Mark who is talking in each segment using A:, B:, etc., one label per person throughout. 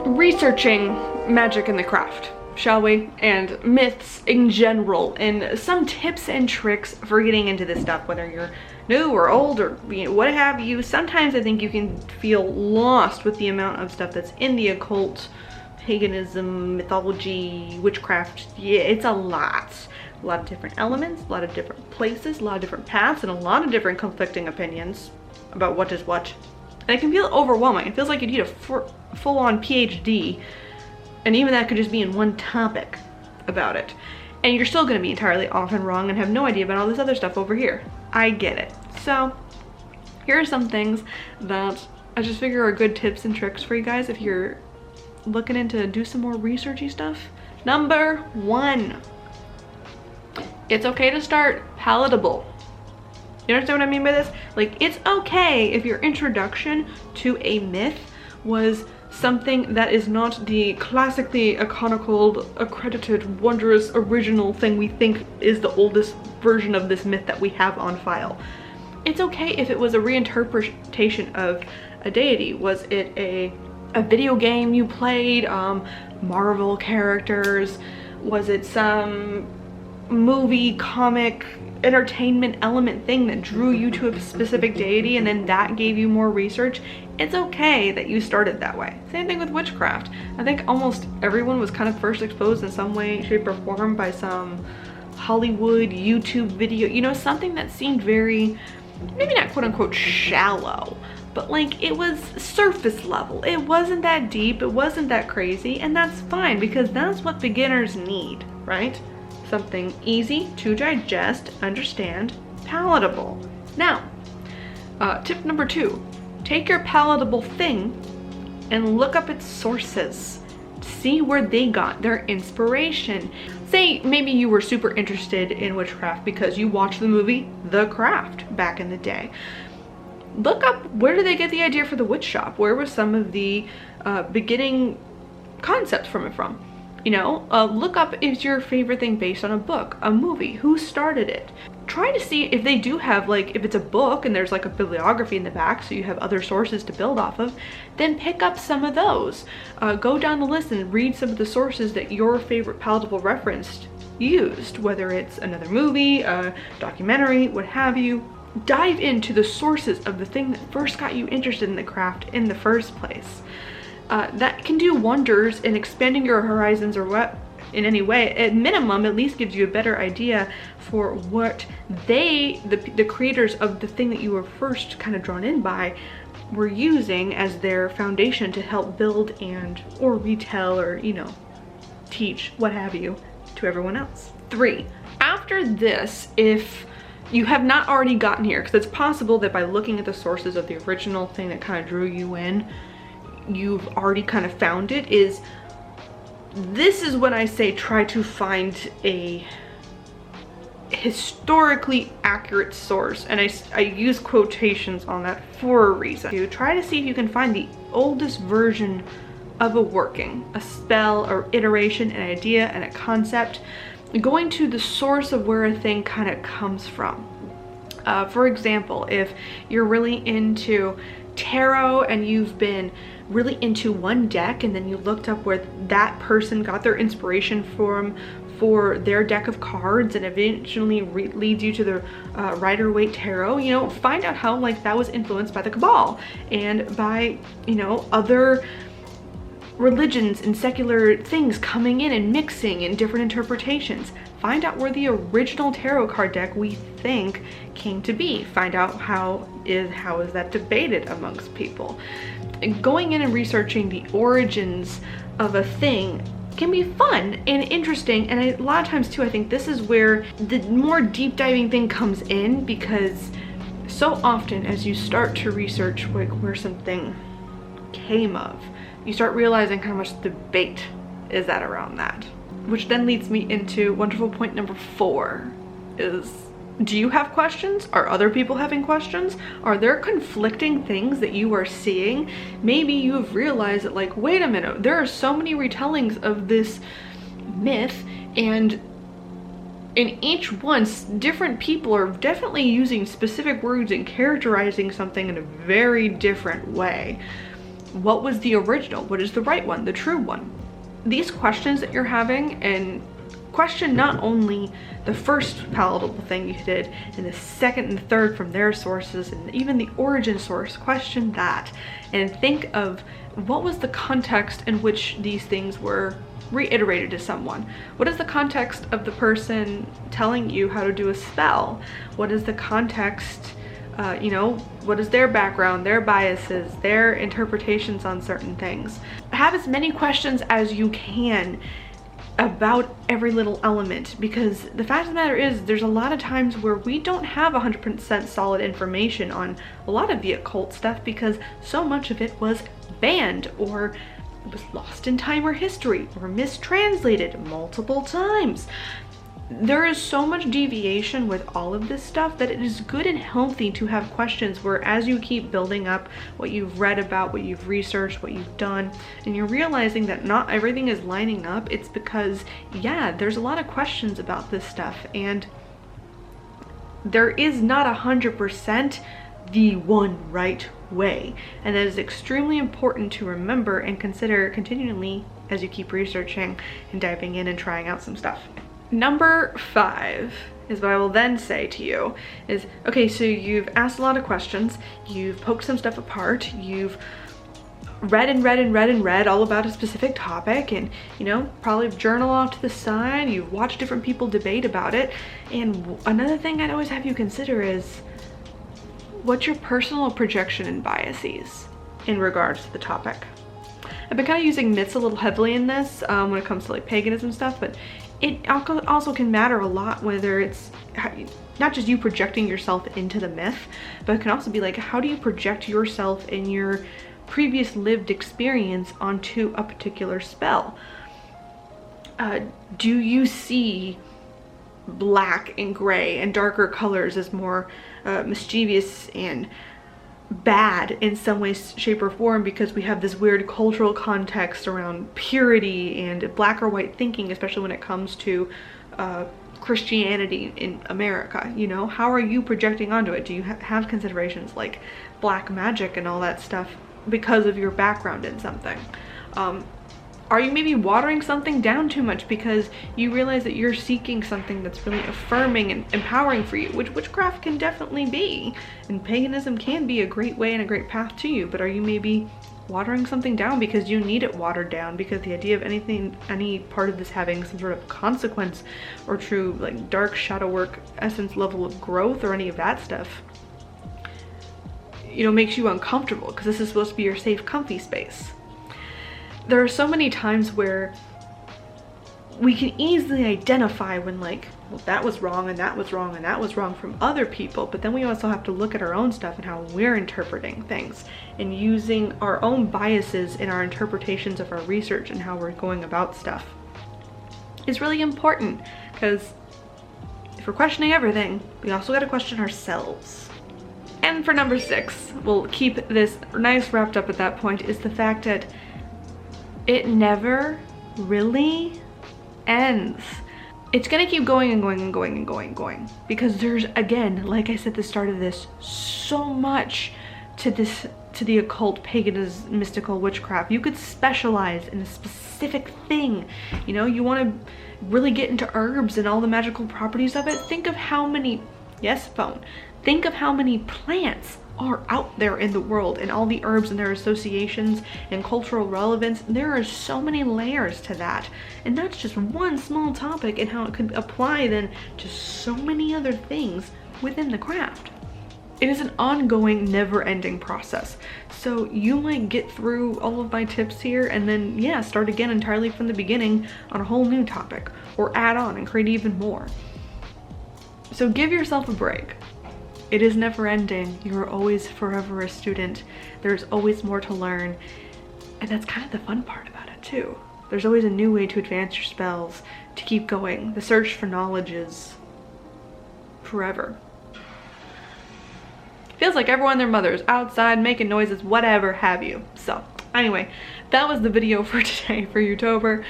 A: researching magic and the craft, shall we? And myths in general, and some tips and tricks for getting into this stuff, whether you're new or old or what have you. Sometimes I think you can feel lost with the amount of stuff that's in the occult, paganism, mythology, witchcraft. Yeah, it's a lot of different elements, a lot of different places, a lot of different paths, and a lot of different conflicting opinions about what is what. And it can feel overwhelming. It feels like you need a full-on PhD, and even that could just be in one topic about it. And you're still gonna be entirely off and wrong and have no idea about all this other stuff over here. I get it. So here are some things that I just figure are good tips and tricks for you guys if you're looking into do some more researchy stuff. Number 1, it's okay to start palatable. You understand what I mean by this? Like, it's okay if your introduction to a myth was something that is not the classically iconicled, accredited, wondrous, original thing we think is the oldest version of this myth that we have on file. It's okay if it was a reinterpretation of a deity. Was it a video game you played, Marvel characters? Was it some movie, comic, entertainment element thing that drew you to a specific deity and then that gave you more research? It's okay that you started that way. Same thing with witchcraft. I think almost everyone was kind of first exposed in some way, shape, or form by some Hollywood YouTube video, you know, something that seemed very, maybe not quote unquote shallow, but like it was surface level. It wasn't that deep, it wasn't that crazy, and that's fine because that's what beginners need, right? Something easy to digest, understand, palatable. Now, tip number 2, take your palatable thing and look up its sources. See where they got their inspiration. Say maybe you were super interested in witchcraft because you watched the movie The Craft back in the day. Look up, where did they get the idea for the witch shop? Where was some of the beginning concepts from it from? You know, look up, is your favorite thing based on a book, a movie, who started it? Try to see if they do have, like, if it's a book and there's like a bibliography in the back so you have other sources to build off of, then pick up some of those. Go down the list and read some of the sources that your favorite palatable reference used, whether it's another movie, a documentary, what have you. Dive into the sources of the thing that first got you interested in the craft in the first place. That can do wonders in expanding your horizons, or what, in any way. At minimum, at least gives you a better idea for what the creators of the thing that you were first kind of drawn in by, were using as their foundation to help build and or retell or, you know, teach, what have you, to everyone else. 3, after this, if you have not already gotten here, because it's possible that by looking at the sources of the original thing that kind of drew you in, you've already kind of found it, this is when I say try to find a historically accurate source, and I use quotations on that for a reason. You try to see if you can find the oldest version of a working, a spell or iteration, an idea and a concept, going to the source of where a thing kind of comes from. For example, if you're really into tarot and you've been really into one deck and then you looked up where that person got their inspiration from for their deck of cards and eventually leads you to the Rider-Waite Tarot, you know, find out how like that was influenced by the Cabal and by, you know, other religions and secular things coming in and mixing in different interpretations. Find out where the original tarot card deck we think came to be. Find out how is that debated amongst people. Going in and researching the origins of a thing can be fun and interesting, and a lot of times too I think this is where the more deep diving thing comes in, because so often as you start to research like where something came of, you start realizing how much debate is that around that. Which then leads me into wonderful point number 4 is, do you have questions? Are other people having questions? Are there conflicting things that you are seeing? Maybe you've realized that like, wait a minute, there are so many retellings of this myth, and in each one, different people are definitely using specific words and characterizing something in a very different way. What was the original? What is the right one, the true one? These questions that you're having, and question not only the first palatable thing you did and the second and the third from their sources and even the origin source, question that and think of what was the context in which these things were reiterated to someone. What is the context of the person telling you how to do a spell? What is the context, you know, what is their background, their biases, their interpretations on certain things? Have as many questions as you can about every little element, because the fact of the matter is there's a lot of times where we don't have 100% solid information on a lot of the occult stuff because so much of it was banned, or it was lost in time or history, or mistranslated multiple times. There is so much deviation with all of this stuff that it is good and healthy to have questions where, as you keep building up what you've read about, what you've researched, what you've done, and you're realizing that not everything is lining up, it's because, yeah, there's a lot of questions about this stuff, and there is not 100% the one right way. And that is extremely important to remember and consider continually as you keep researching and diving in and trying out some stuff. Number 5 is what I will then say to you is, okay, so you've asked a lot of questions, you've poked some stuff apart, you've read and read and read and read all about a specific topic, and, you know, probably journal off to the side, you've watched different people debate about it. And another thing I'd always have you consider is, what's your personal projection and biases in regards to the topic? I've been kind of using myths a little heavily in this when it comes to like paganism stuff, but it also can matter a lot whether it's not just you projecting yourself into the myth, but it can also be like, how do you project yourself in your previous lived experience onto a particular spell? Do you see black and gray and darker colors as more mischievous and bad in some way, shape, or form because we have this weird cultural context around purity and black or white thinking, especially when it comes to Christianity in America? You know, how are you projecting onto it? Do you have considerations like black magic and all that stuff because of your background in something? Are you maybe watering something down too much because you realize that you're seeking something that's really affirming and empowering for you, which witchcraft can definitely be, and paganism can be a great way and a great path to you, but are you maybe watering something down because you need it watered down, because the idea of any part of this having some sort of consequence or true like dark shadow work essence level of growth or any of that stuff, you know, makes you uncomfortable because this is supposed to be your safe, comfy space. There are so many times where we can easily identify when like, well, that was wrong and that was wrong and that was wrong from other people, but then we also have to look at our own stuff and how we're interpreting things and using our own biases in our interpretations of our research and how we're going about stuff. It's really important because if we're questioning everything, we also got to question ourselves. And for number 6, we'll keep this nice wrapped up at that point, is the fact that it never really ends. It's gonna keep going and going and going and going and going because there's, again, like I said at the start of this, so much to the occult, paganism, mystical, witchcraft. You could specialize in a specific thing. You know, you want to really get into herbs and all the magical properties of it. Think of how many, yes, phone. Think of how many plants are out there in the world and all the herbs and their associations and cultural relevance. There are so many layers to that, and that's just one small topic and how it could apply then to so many other things within the craft. It is an ongoing, never-ending process. So you might get through all of my tips here and then, yeah, start again entirely from the beginning on a whole new topic, or add on and create even more. So give yourself a break. It is never ending. You are always forever a student. There's always more to learn. And that's kind of the fun part about it too. There's always a new way to advance your spells, to keep going. The search for knowledge is forever. Feels like everyone and their mother is outside making noises, whatever have you. So anyway, that was the video for today for Youtober.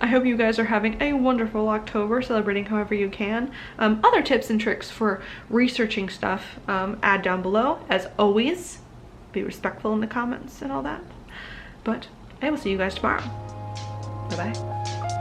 A: I hope you guys are having a wonderful October, celebrating however you can. Other tips and tricks for researching stuff, add down below. As always, be respectful in the comments and all that. But I will see you guys tomorrow. Bye-bye.